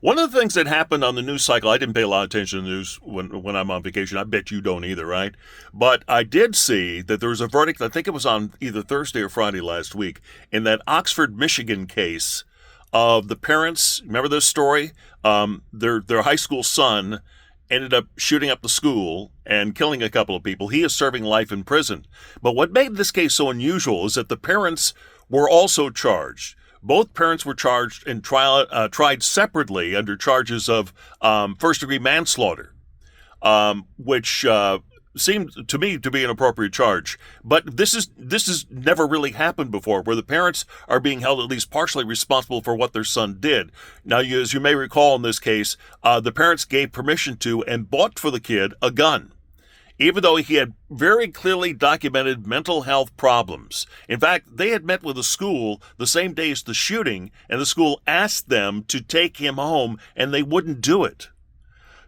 One of the things that happened on the news cycle, I didn't pay a lot of attention to the news when I'm on vacation. I bet you don't either, right? But I did see that there was a verdict, I think it was on either Thursday or Friday last week, in that Oxford, Michigan case of the parents. Remember this story? Their high school son ended up shooting up the school and killing a couple of people. He is serving life in prison. But what made this case so unusual is that the parents were also charged. Both parents were charged and tried separately under charges of first-degree manslaughter, which seemed to me to be an appropriate charge. But this has never really happened before, where the parents are being held at least partially responsible for what their son did. Now, as you may recall in this case, the parents gave permission to and bought for the kid a gun, even though he had very clearly documented mental health problems. In fact, they had met with the school the same day as the shooting, and the school asked them to take him home, and they wouldn't do it.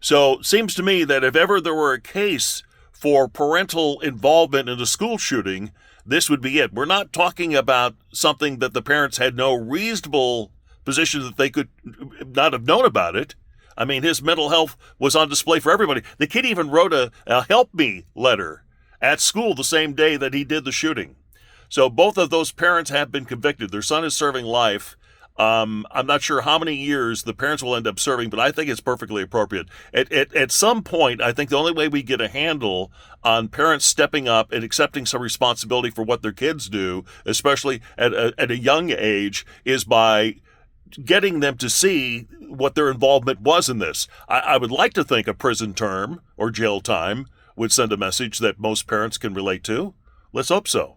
So it seems to me that if ever there were a case for parental involvement in a school shooting, this would be it. We're not talking about something that the parents had no reasonable position that they could not have known about it. I mean, his mental health was on display for everybody. The kid even wrote a help me letter at school the same day that he did the shooting. So both of those parents have been convicted. Their son is serving life. I'm not sure how many years the parents will end up serving, but I think it's perfectly appropriate. At some point, I think the only way we get a handle on parents stepping up and accepting some responsibility for what their kids do, especially at a young age, is by getting them to see what their involvement was in this. I would like to think a prison term or jail time would send a message that most parents can relate to. Let's hope so.